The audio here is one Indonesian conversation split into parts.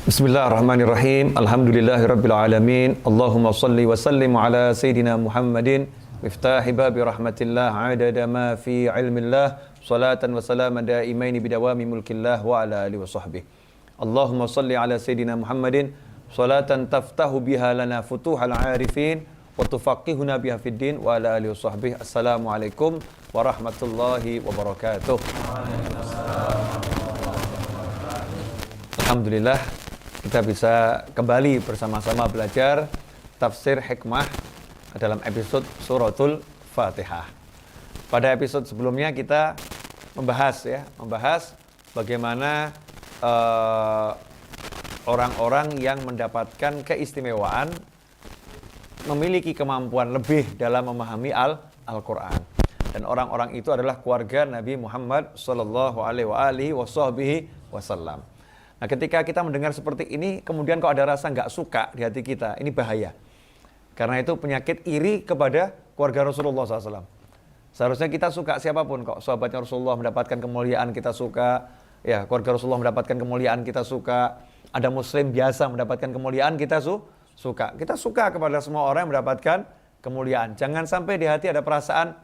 Bismillahirrahmanirrahim. Alhamdulillahirabbil alamin. Allahumma shalli wa sallim ala sayidina Muhammadin miftahi babi rahmatillah adada ma fi ilmillah salatan wa salaman daimaini bidawami mulkillah wa ala alihi wa sahbihi. Allahumma shalli ala sayidina Muhammadin salatan taftahu biha lana futuhal arifin wa tufaqihuna biha fid din wa ala alihi wa sahbihi. Assalamualaikum warahmatullahi wabarakatuh. Alhamdulillah kita bisa kembali bersama-sama belajar tafsir hikmah dalam episode suratul Fatihah. Pada episode sebelumnya kita membahas bagaimana orang-orang yang mendapatkan keistimewaan memiliki kemampuan lebih dalam memahami Al-Quran. Dan orang-orang itu adalah keluarga Nabi Muhammad sallallahu alaihi wasallam. Nah, ketika kita mendengar seperti ini, kemudian kok ada rasa nggak suka di hati kita, ini bahaya. Karena itu penyakit iri kepada keluarga Rasulullah SAW. Seharusnya kita suka siapapun kok. Sahabatnya Rasulullah mendapatkan kemuliaan, kita suka. Ya, keluarga Rasulullah mendapatkan kemuliaan, kita suka. Ada muslim biasa mendapatkan kemuliaan, kita suka. Kita suka kepada semua orang yang mendapatkan kemuliaan. Jangan sampai di hati ada perasaan,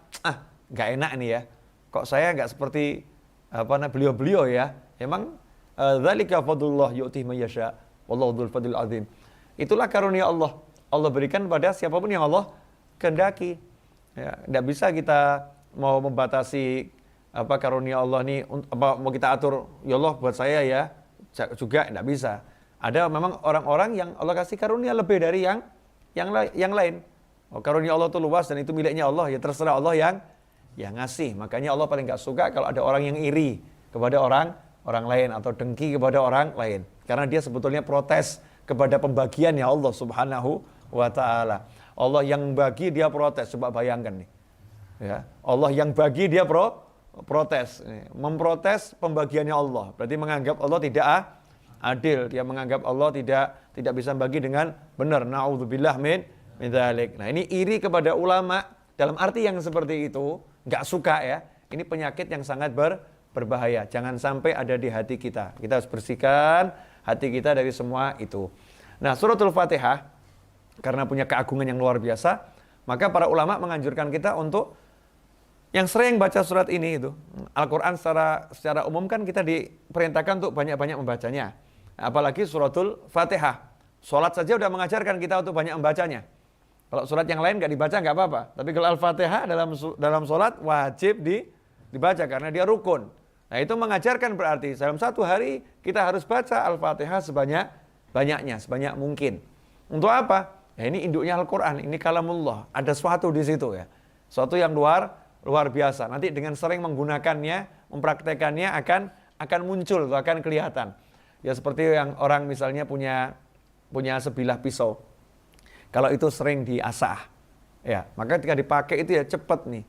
nggak enak nih ya. Kok saya nggak seperti beliau-beliau ya. Emang dzalika fadlullah yu'tihi may yasha wallahu dzul fadlil azim. Itulah karunia Allah. Allah berikan pada siapapun yang Allah kehendaki. Ya, enggak bisa kita mau membatasi karunia Allah ini mau kita atur ya Allah buat saya ya. Juga enggak bisa. Ada memang orang-orang yang Allah kasih karunia lebih dari yang lain. Karunia Allah itu luas dan itu miliknya Allah, ya terserah Allah yang ngasih. Makanya Allah paling enggak suka kalau ada orang yang iri kepada orang lain atau dengki kepada orang lain. Karena dia sebetulnya protes kepada pembagiannya Allah Subhanahu wa ta'ala. Allah yang bagi dia protes. Coba bayangkan nih. Ya, Allah yang bagi dia protes. Memprotes pembagiannya Allah. Berarti menganggap Allah tidak adil. Dia menganggap Allah tidak bisa bagi dengan benar. Na'udzubillah min dzalik. Nah, ini iri kepada ulama dalam arti yang seperti itu, enggak suka ya. Ini penyakit yang sangat berbahaya. Jangan sampai ada di hati kita. Kita harus bersihkan hati kita dari semua itu. Nah, suratul Fatihah karena punya keagungan yang luar biasa, maka para ulama menganjurkan kita untuk yang sering baca surat ini itu. Al-Qur'an secara umum kan kita diperintahkan untuk banyak-banyak membacanya. Apalagi suratul Fatihah. Salat saja udah mengajarkan kita untuk banyak membacanya. Kalau surat yang lain nggak dibaca nggak apa-apa. Tapi kalau Al-Fatihah dalam salat wajib dibaca karena dia rukun. Nah, itu mengajarkan berarti dalam satu hari kita harus baca Al-Fatihah sebanyak-banyaknya, sebanyak mungkin. Untuk apa? Ya, ini induknya Al-Quran, ini kalamullah. Ada sesuatu di situ ya. Sesuatu yang luar biasa. Nanti dengan sering menggunakannya, mempraktekannya akan muncul, akan kelihatan. Ya seperti yang orang misalnya punya sebilah pisau. Kalau itu sering diasah, ya maka ketika dipakai itu ya cepat nih,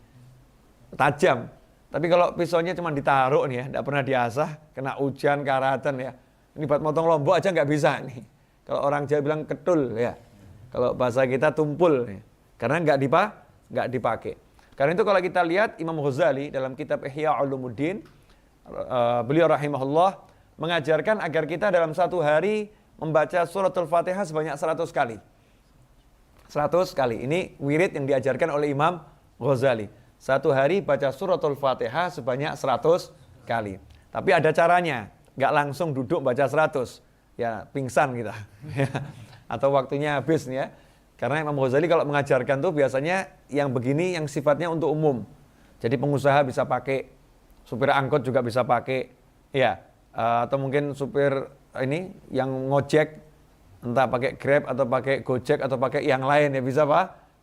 tajam. Tapi kalau pisaunya cuma ditaruh nih ya, tidak pernah diasah, kena hujan, karatan ya. Ini buat motong lombok aja nggak bisa nih. Kalau orang Jawa bilang ketul ya. Kalau bahasa kita tumpul ya. Karena nggak dipakai. Karena itu kalau kita lihat Imam Ghazali dalam kitab Ihya Ulumuddin, beliau rahimahullah mengajarkan agar kita dalam satu hari membaca suratul Fatihah sebanyak 100 kali. 100 kali. Ini wirid yang diajarkan oleh Imam Ghazali. Satu hari baca suratul Fatihah sebanyak 100 kali. Tapi ada caranya. Nggak langsung duduk baca 100. Ya pingsan kita. Atau waktunya habis nih ya. Karena Imam Ghazali kalau mengajarkan tuh biasanya yang begini yang sifatnya untuk umum. Jadi pengusaha bisa pakai. Supir angkot juga bisa pakai. Ya. Atau mungkin supir ini yang ngojek. Entah pakai Grab atau pakai Gojek atau pakai yang lain ya bisa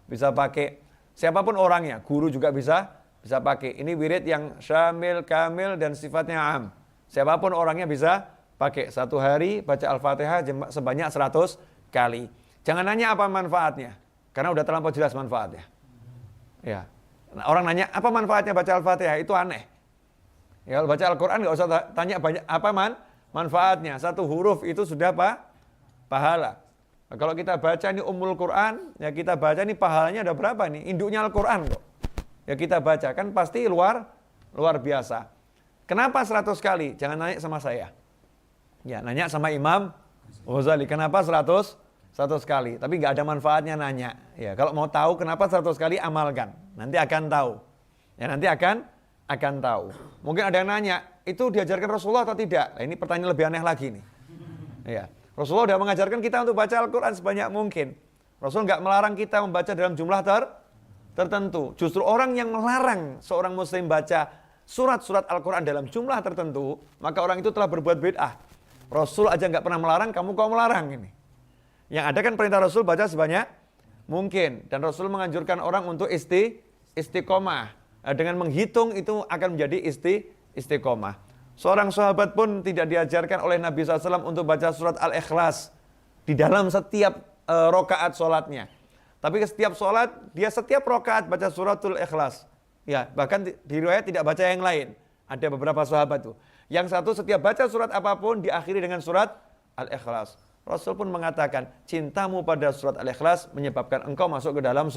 bisa pakai. Siapapun orangnya, guru juga bisa pakai. Ini wirid yang syamil, kamil, dan sifatnya am. Siapapun orangnya bisa pakai. Satu hari baca Al-Fatihah sebanyak 100 kali. Jangan nanya apa manfaatnya. Karena udah terlampau jelas manfaatnya. Ya. Nah, orang nanya, apa manfaatnya baca Al-Fatihah? Itu aneh. Ya, kalau baca Al-Quran nggak usah tanya banyak apa manfaatnya. Satu huruf itu sudah pahala. Nah, kalau kita baca ini Ummul Quran, ya kita baca ini pahalanya ada berapa nih? Induknya Al-Quran kok. Ya kita baca, kan pasti luar biasa. Kenapa 100 kali? Jangan nanya sama saya. Ya, nanya sama Imam Ghazali, kenapa 100 kali? Tapi nggak ada manfaatnya nanya. Ya, kalau mau tahu kenapa 100 kali, amalkan. Nanti akan tahu. Ya, nanti akan tahu. Mungkin ada yang nanya, itu diajarkan Rasulullah atau tidak? Nah, ini pertanyaan lebih aneh lagi nih. Ya, Rasulullah sudah mengajarkan kita untuk baca Al-Quran sebanyak mungkin. Rasul nggak melarang kita membaca dalam jumlah tertentu. Justru orang yang melarang seorang muslim baca surat-surat Al-Quran dalam jumlah tertentu, maka orang itu telah berbuat bid'ah. Rasul aja nggak pernah melarang, kamu kok melarang ini? Yang ada kan perintah Rasul baca sebanyak mungkin. Dan Rasul menganjurkan orang untuk istiqomah. Dengan menghitung itu akan menjadi istiqomah. Seorang sahabat pun tidak diajarkan oleh Nabi SAW untuk baca surat Al-Ikhlas di dalam setiap rokaat sholatnya. Tapi setiap sholat, dia setiap rokaat baca suratul Ikhlas. Ya, bahkan di riwayat tidak baca yang lain. Ada beberapa sahabat tuh. Yang satu setiap baca surat apapun diakhiri dengan surat Al-Ikhlas. Rasul pun mengatakan, cintamu pada surat Al-Ikhlas menyebabkan engkau masuk ke dalam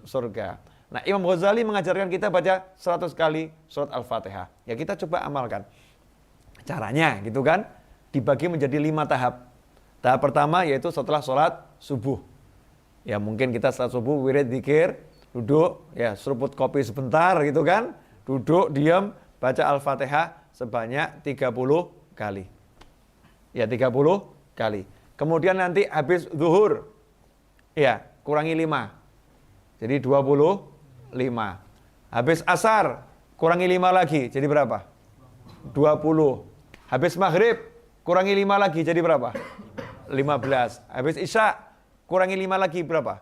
surga. Nah, Imam Ghazali mengajarkan kita baca 100 kali surat Al-Fatihah. Ya, kita coba amalkan. Caranya gitu kan, dibagi menjadi 5 tahap. Tahap pertama yaitu setelah sholat subuh. Ya, mungkin kita setelah subuh wirid dzikir, duduk, ya seruput kopi sebentar gitu kan, duduk, diam, baca Al-Fatihah sebanyak 30 kali. Ya, 30 kali. Kemudian nanti habis zuhur, ya kurangi 5. Jadi 25. Habis asar, kurangi 5 lagi, jadi berapa? 20. Habis maghrib, kurangi 5 lagi, jadi berapa? 15. Habis isya, kurangi 5 lagi berapa?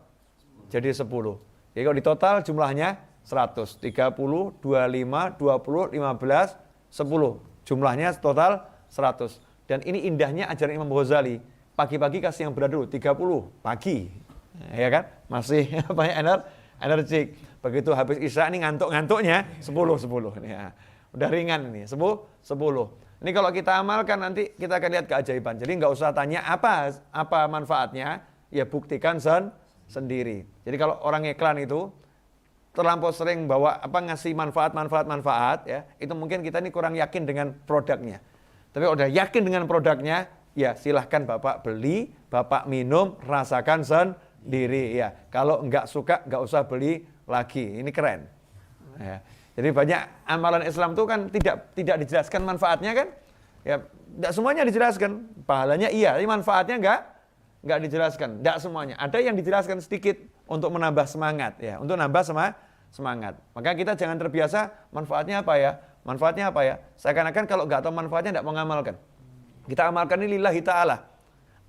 Jadi 10. Jadi kalau di total jumlahnya 100. 30, 25, 20, 15, 10. Jumlahnya total 100. Dan ini indahnya ajaran Imam Ghazali. Pagi-pagi kasih yang berat dulu, 30 pagi. Ya kan? Masih banyak energik. Begitu habis isya ini ngantuk-ngantuknya 10. Ya. Udah ringan ini, 10. Ini kalau kita amalkan nanti kita akan lihat keajaiban. Jadi nggak usah tanya apa manfaatnya, ya buktikan sendiri. Jadi kalau orang iklan itu terlampau sering bawa ngasih manfaat ya, itu mungkin kita ini kurang yakin dengan produknya. Tapi udah yakin dengan produknya, ya silahkan Bapak beli, Bapak minum, rasakan sendiri ya. Kalau nggak suka nggak usah beli lagi. Ini keren. Ya. Jadi banyak amalan Islam itu kan tidak dijelaskan manfaatnya kan? Ya, tidak semuanya dijelaskan. Pahalanya iya, tapi manfaatnya enggak dijelaskan. Tidak semuanya. Ada yang dijelaskan sedikit untuk menambah semangat ya, untuk nambah semangat. Maka kita jangan terbiasa manfaatnya apa ya? Manfaatnya apa ya? Seakan-akan kalau enggak tahu manfaatnya enggak mengamalkan. Kita amalkan ini lillahi ta'ala.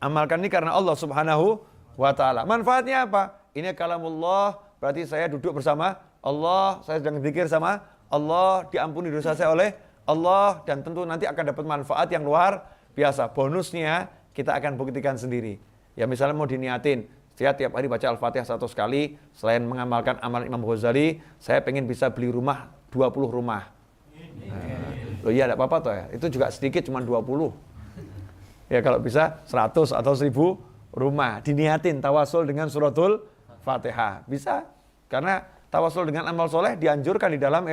Amalkan ini karena Allah Subhanahu wa ta'ala. Manfaatnya apa? Ini kalamullah, berarti saya duduk bersama Allah, saya sedang zikir sama Allah, diampuni dosa saya oleh Allah, dan tentu nanti akan dapat manfaat yang luar biasa. Bonusnya kita akan buktikan sendiri. Ya misalnya mau diniatin, saya tiap hari baca Al-Fatihah 100 kali, selain mengamalkan amalan Imam Ghazali, saya pengen bisa beli rumah 20 rumah. Loh iya, tidak apa-apa toh ya. Itu juga sedikit, cuma 20. Ya kalau bisa 100 atau 1000 rumah. Diniatin tawasul dengan suratul Fatihah. Bisa. Karena tawasul dengan amal soleh dianjurkan di dalam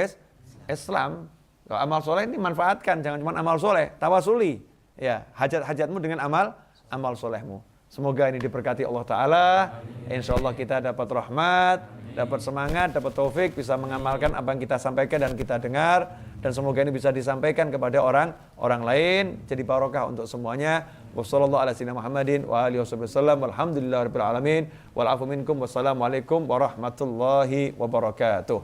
Islam. Kalau amal soleh ini manfaatkan, jangan cuma amal soleh, tawasuli. Ya, hajat-hajatmu dengan amal solehmu. Semoga ini diberkati Allah Ta'ala. Insya Allah kita dapat rahmat, dapat semangat, dapat taufik, bisa mengamalkan apa yang kita sampaikan dan kita dengar. Dan semoga ini bisa disampaikan kepada orang lain. Jadi barokah untuk semuanya. Wassalamualaikum warahmatullahi wabarakatuh.